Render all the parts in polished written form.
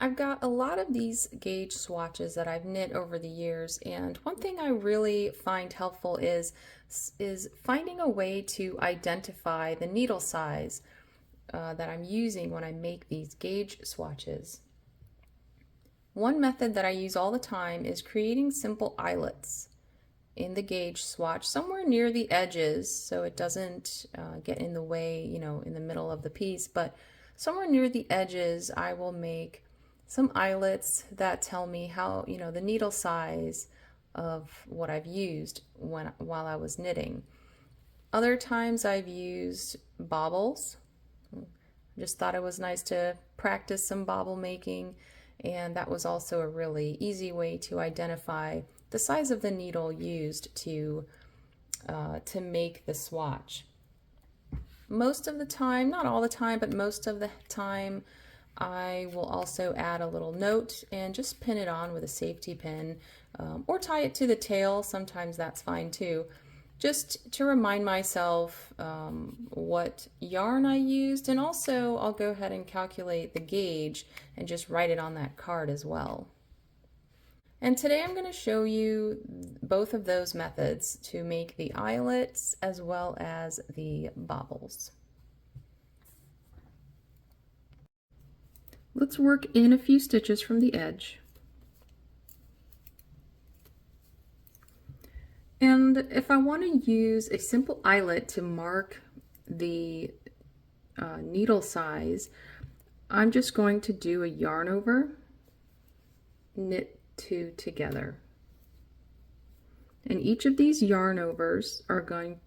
I've got a lot of these gauge swatches that I've knit over the years, and one thing I really find helpful is finding a way to identify the needle size that I'm using when I make these gauge swatches. One method that I use all the time is creating simple eyelets in the gauge swatch somewhere near the edges so it doesn't get in the way, in the middle of the piece, but somewhere near the edges I will make some eyelets that tell me how, the needle size of what I've used while I was knitting. Other times I've used bobbles. Just thought it was nice to practice some bobble making, and that was also a really easy way to identify the size of the needle used to make the swatch. Most of the time, not all the time, but most of the time, I will also add a little note and just pin it on with a safety pin, or tie it to the tail. Sometimes that's fine too. Just to remind myself what yarn I used, and also I'll go ahead and calculate the gauge and just write it on that card as well. And today I'm going to show you both of those methods to make the eyelets as well as the bobbles. Let's work in a few stitches from the edge. And if I want to use a simple eyelet to mark the needle size, I'm just going to do a yarn over, knit two together. And each of these yarn overs are going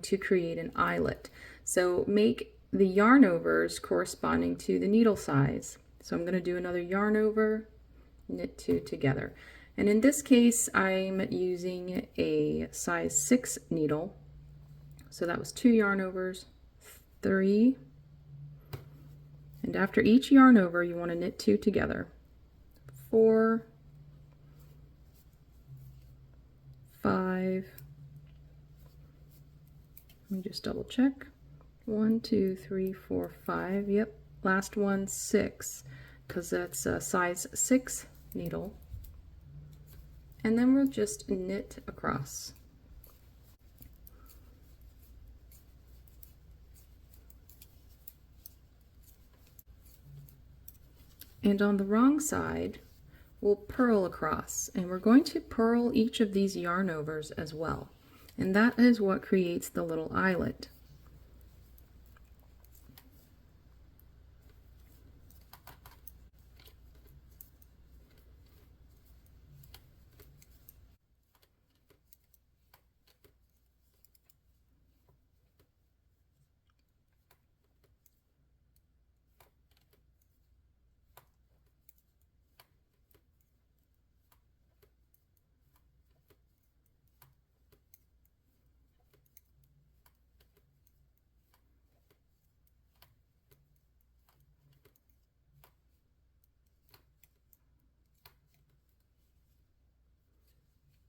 to create an eyelet. So make the yarn overs corresponding to the needle size. So I'm going to do another yarn over, knit two together. And in this case, I'm using a size 6 needle. So that was 2 yarn overs, 3. And after each yarn over, you want to knit 2 together. 4, 5. Let me just double check. 1, 2, 3, 4, 5. Yep, last one 6, because that's a size 6 needle. And then we'll just knit across. And on the wrong side, we'll purl across, and we're going to purl each of these yarn overs as well. And that is what creates the little eyelet.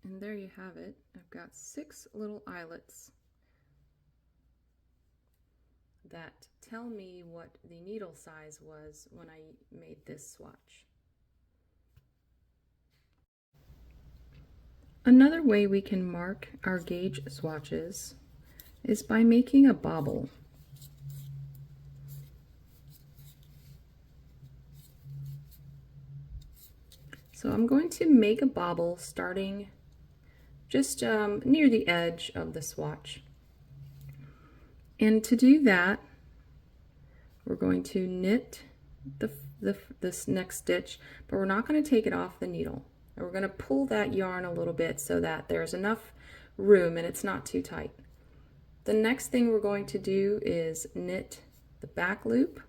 And there you have it. I've got 6 little eyelets that tell me what the needle size was when I made this swatch. Another way we can mark our gauge swatches is by making a bobble. So I'm going to make a bobble starting just near the edge of the swatch. And to do that, we're going to knit this next stitch, but we're not going to take it off the needle. And we're going to pull that yarn a little bit so that there's enough room and it's not too tight. The next thing we're going to do is knit the back loop.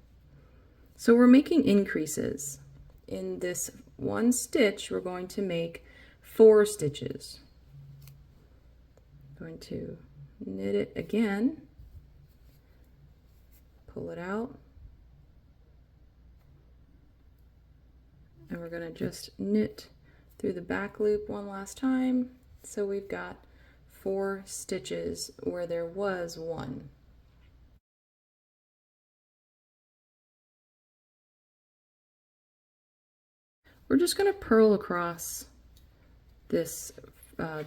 So we're making increases. In this one stitch, we're going to make 4 stitches. I'm going to knit it again, pull it out, and we're going to just knit through the back loop one last time. So we've got 4 stitches where there was 1. we're just going to purl across this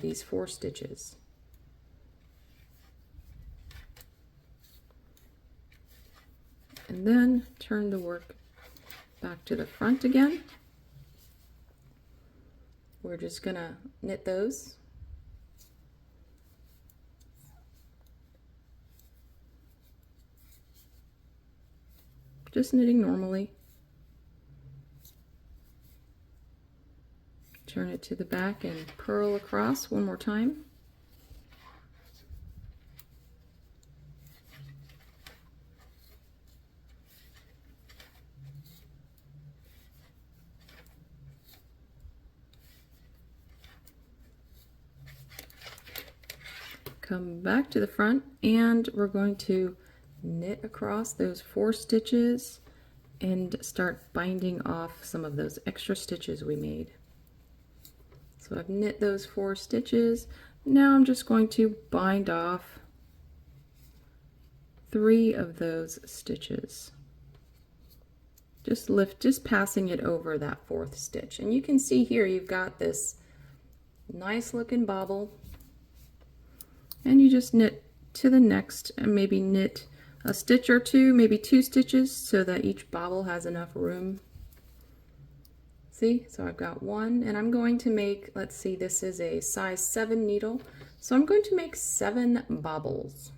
these 4 stitches. And then turn the work back to the front again. We're just going to knit those. Just knitting normally. Turn it to the back and purl across one more time. Come back to the front, and we're going to knit across those 4 stitches and start binding off some of those extra stitches we made. So I've knit those 4 stitches. Now I'm just going to bind off 3 of those stitches. Just passing it over that 4th stitch. And you can see here you've got this nice looking bobble. And you just knit to the next, and maybe knit a stitch or 2, maybe 2 stitches, so that each bobble has enough room. See, so I've got 1, and I'm going to make, let's see, this is a size 7 needle, so I'm going to make 7 bobbles.